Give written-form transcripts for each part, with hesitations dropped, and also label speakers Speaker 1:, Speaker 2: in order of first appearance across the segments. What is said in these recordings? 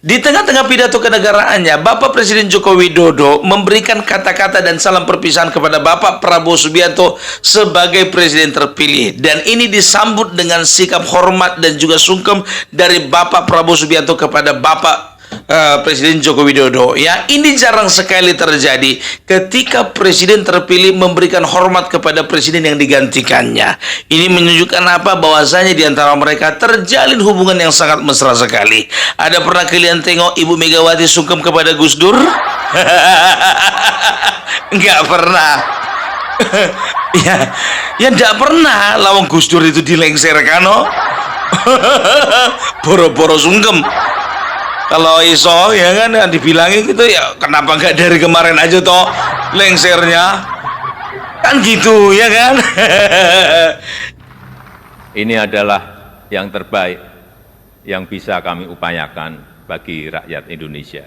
Speaker 1: Di tengah-tengah pidato kenegaraannya, Bapak Presiden Joko Widodo memberikan kata-kata dan salam perpisahan kepada Bapak Prabowo Subianto sebagai presiden terpilih. Dan ini disambut dengan sikap hormat dan juga sungkem dari Bapak Prabowo Subianto kepada Bapak Presiden Joko Widodo. Ya, ini jarang sekali terjadi ketika presiden terpilih memberikan hormat kepada presiden yang digantikannya. Ini menunjukkan apa? Bahwasanya di antara mereka terjalin hubungan yang sangat mesra sekali. Ada pernah kalian tengok Ibu Megawati sungkem kepada Gus Dur? Enggak pernah. Ya enggak pernah. Lawang Gus Dur itu dilengserkan, no? Boro-boro sungkem. Kalau iso ya kan dibilangin gitu, ya kenapa nggak dari kemarin aja toh lengsernya, kan gitu ya kan.
Speaker 2: Ini adalah yang terbaik yang bisa kami upayakan bagi rakyat Indonesia,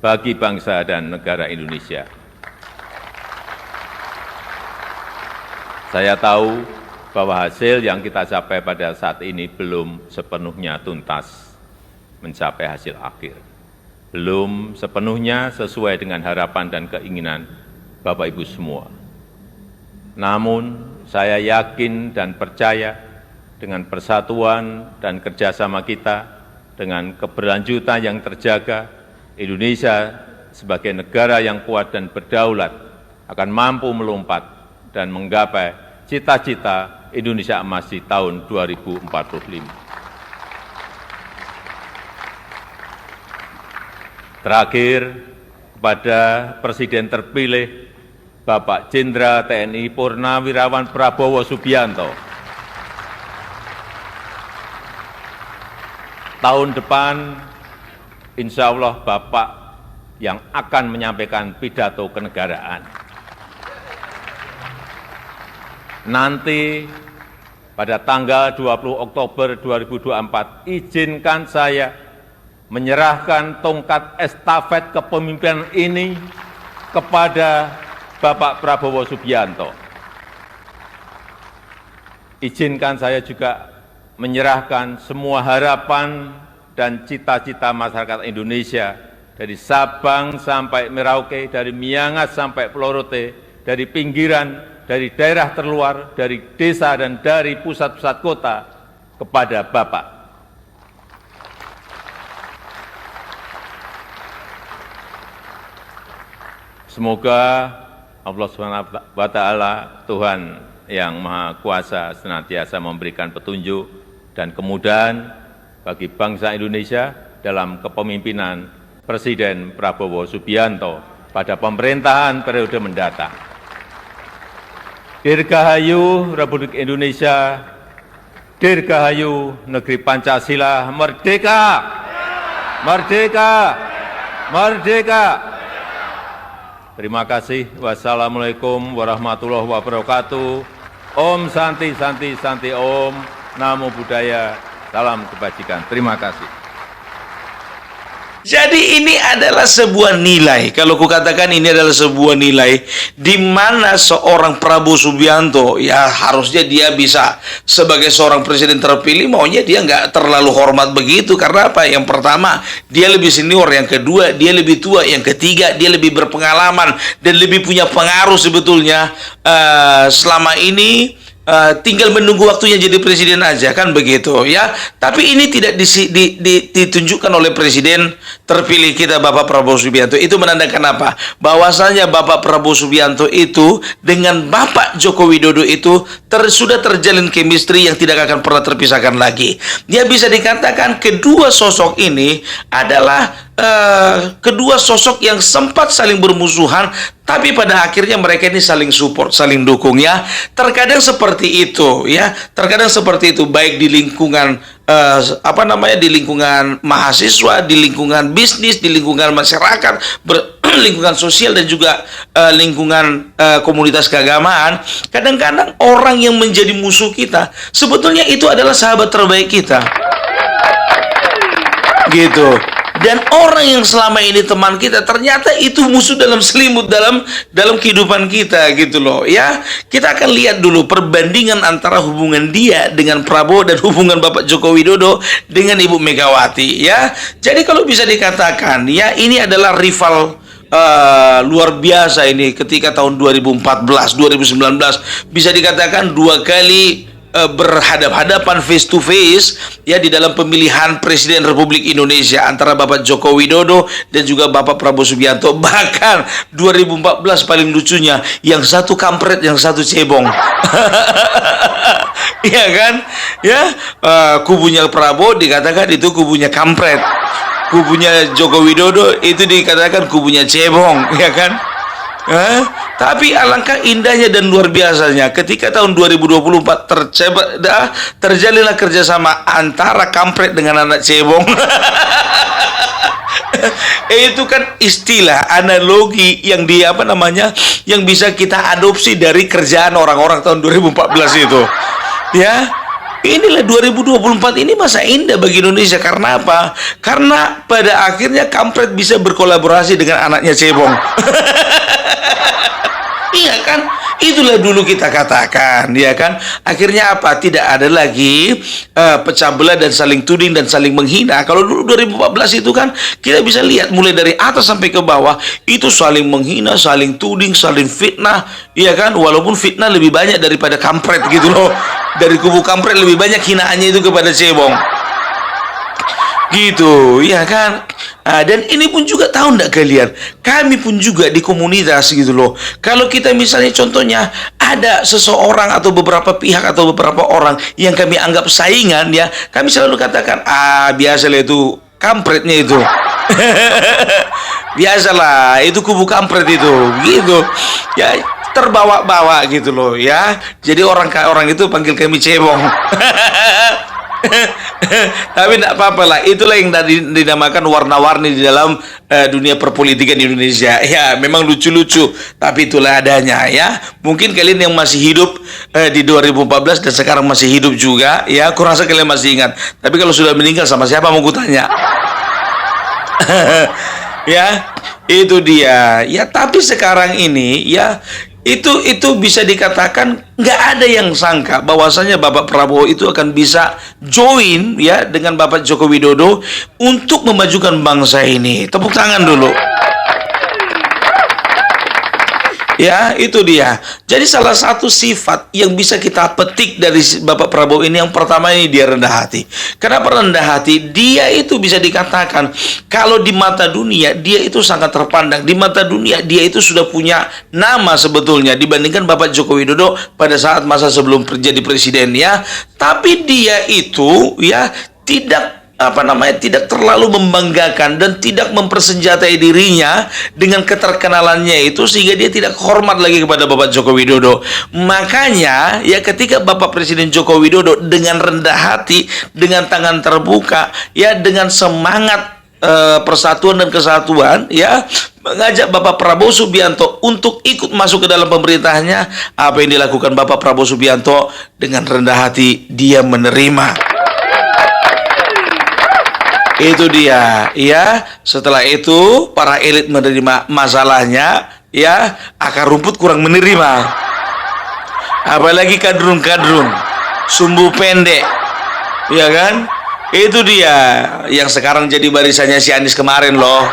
Speaker 2: bagi bangsa dan negara Indonesia. Saya tahu bahwa hasil yang kita capai pada saat ini belum sepenuhnya tuntas mencapai hasil akhir. Belum sepenuhnya sesuai dengan harapan dan keinginan Bapak Ibu semua. Namun, saya yakin dan percaya dengan persatuan dan kerjasama kita, dengan keberlanjutan yang terjaga, Indonesia sebagai negara yang kuat dan berdaulat akan mampu melompat dan menggapai cita-cita Indonesia Emas di tahun 2045. Terakhir, kepada Presiden terpilih Bapak Jenderal TNI Purnawirawan Prabowo Subianto. Tahun depan, insya Allah Bapak yang akan menyampaikan pidato kenegaraan. Nanti pada tanggal 20 Oktober 2024, izinkan saya menyerahkan tongkat estafet kepemimpinan ini kepada Bapak Prabowo Subianto. Izinkan saya juga menyerahkan semua harapan dan cita-cita masyarakat Indonesia dari Sabang sampai Merauke, dari Miangas sampai Pulau Rote, dari pinggiran, dari daerah terluar, dari desa dan dari pusat-pusat kota kepada Bapak. Semoga Allah SWT, Tuhan yang Maha Kuasa, senantiasa memberikan petunjuk dan kemudahan bagi bangsa Indonesia dalam kepemimpinan Presiden Prabowo Subianto pada pemerintahan periode mendatang. Dirgahayu Republik Indonesia, Dirgahayu Negeri Pancasila, merdeka! Merdeka! Merdeka! Terima kasih. Wassalamualaikum warahmatullahi wabarakatuh. Om Santi Santi Santi Om. Namo Buddhaya. Salam kebajikan. Terima kasih.
Speaker 1: Jadi ini adalah sebuah nilai. Kalau kukatakan ini adalah sebuah nilai di mana seorang Prabowo Subianto, ya harusnya dia bisa sebagai seorang presiden terpilih, maunya dia nggak terlalu hormat begitu. Karena apa? Yang pertama, dia lebih senior. Yang kedua, dia lebih tua. Yang ketiga, dia lebih berpengalaman dan lebih punya pengaruh sebetulnya selama ini. Tinggal menunggu waktunya jadi presiden aja, kan begitu ya. Tapi ini tidak ditunjukkan oleh presiden terpilih kita Bapak Prabowo Subianto. Itu menandakan apa? Bahwasanya Bapak Prabowo Subianto itu dengan Bapak Joko Widodo itu sudah terjalin chemistry yang tidak akan pernah terpisahkan lagi. Dia bisa dikatakan kedua sosok ini adalah kedua sosok yang sempat saling bermusuhan, tapi pada akhirnya mereka ini saling support, saling dukung ya. Terkadang seperti itu ya, terkadang seperti itu, baik di lingkungan di lingkungan mahasiswa, di lingkungan bisnis, di lingkungan masyarakat, lingkungan sosial dan juga lingkungan komunitas keagamaan. Kadang-kadang orang yang menjadi musuh kita sebetulnya itu adalah sahabat terbaik kita. Gitu. Dan orang yang selama ini teman kita ternyata itu musuh dalam selimut dalam kehidupan kita gitu loh ya. Kita akan lihat dulu perbandingan antara hubungan dia dengan Prabowo dan hubungan Bapak Joko Widodo dengan Ibu Megawati ya. Jadi kalau bisa dikatakan ya ini adalah rival luar biasa ini ketika tahun 2014, 2019 bisa dikatakan dua kali berhadap-hadapan face to face ya di dalam pemilihan Presiden Republik Indonesia antara Bapak Joko Widodo dan juga Bapak Prabowo Subianto. Bahkan 2014 paling lucunya yang satu kampret, yang satu cebong. Iya kan? Ya, kubunya Prabowo dikatakan itu kubunya kampret. Kubunya Joko Widodo itu dikatakan kubunya cebong, ya kan? Tapi alangkah indahnya dan luar biasanya ketika tahun 2024 terjalinlah kerjasama antara kampret dengan anak cebong. Itu kan istilah analogi yang yang bisa kita adopsi dari kerjaan orang-orang tahun 2014 itu ya. Inilah 2024 ini masa indah bagi Indonesia. Karena apa? Karena pada akhirnya kampret bisa berkolaborasi dengan anaknya cebong. Iya kan? Itulah dulu kita katakan, ya kan? Akhirnya apa? Tidak ada lagi pecah belah dan saling tuding dan saling menghina. Kalau dulu 2014 itu kan kita bisa lihat mulai dari atas sampai ke bawah itu saling menghina, saling tuding, saling fitnah, ya kan? Walaupun fitnah lebih banyak daripada kampret gitu loh. Dari kubu kampret lebih banyak hinaannya itu kepada cebong. Gitu, ya kan? Dan ini pun juga tahu enggak kalian? Kami pun juga di komunitas gitu loh. Kalau kita misalnya contohnya ada seseorang atau beberapa pihak atau beberapa orang yang kami anggap saingan ya, kami selalu katakan, biasalah itu kampretnya itu. Biasalah, itu kubu kampret itu, gitu. Ya, terbawa-bawa gitu loh ya. Jadi orang itu panggil kami cebong. Tapi tidak apa-apa lah. Itulah yang dinamakan warna-warni di dalam dunia perpolitikan di Indonesia. Ya, memang lucu-lucu, tapi itulah adanya ya. Mungkin kalian yang masih hidup di 2014 dan sekarang masih hidup juga ya, aku rasa kalian masih ingat. Tapi kalau sudah meninggal sama siapa mau kutanya? Ya, itu dia. Ya, tapi sekarang ini ya itu bisa dikatakan nggak ada yang sangka bahwasanya Bapak Prabowo itu akan bisa join ya dengan Bapak Joko Widodo untuk memajukan bangsa ini. Tepuk tangan dulu. Ya, itu dia. Jadi salah satu sifat yang bisa kita petik dari Bapak Prabowo ini, yang pertama ini dia rendah hati. Kenapa rendah hati? Dia itu bisa dikatakan kalau di mata dunia dia itu sangat terpandang. Di mata dunia dia itu sudah punya nama sebetulnya dibandingkan Bapak Joko Widodo pada saat masa sebelum jadi presiden ya. Tapi dia itu ya tidak terlalu membanggakan dan tidak mempersenjatai dirinya dengan keterkenalannya itu, sehingga dia tidak hormat lagi kepada Bapak Joko Widodo. Makanya ya ketika Bapak Presiden Joko Widodo dengan rendah hati, dengan tangan terbuka ya, dengan semangat persatuan dan kesatuan ya, mengajak Bapak Prabowo Subianto untuk ikut masuk ke dalam pemerintahnya, apa yang dilakukan Bapak Prabowo Subianto dengan rendah hati dia menerima. Itu dia ya. Setelah itu para elit menerima masalahnya ya, akar rumput kurang menerima, apalagi kadrun sumbu pendek, ya kan? Itu dia yang sekarang jadi barisannya si Anies kemarin loh.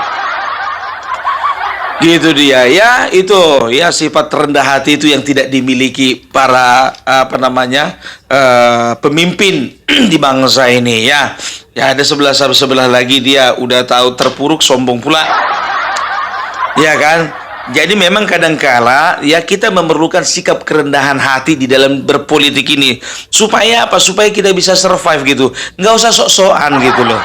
Speaker 1: Gitu dia ya. Itu ya sifat rendah hati itu yang tidak dimiliki para pemimpin di bangsa ini ya. Ya, ada sebelah lagi dia udah tahu terpuruk, sombong pula. Ya kan? Jadi memang kadangkala ya kita memerlukan sikap kerendahan hati di dalam berpolitik ini. Supaya apa? Supaya kita bisa survive gitu. Nggak usah sok-sokan gitu loh.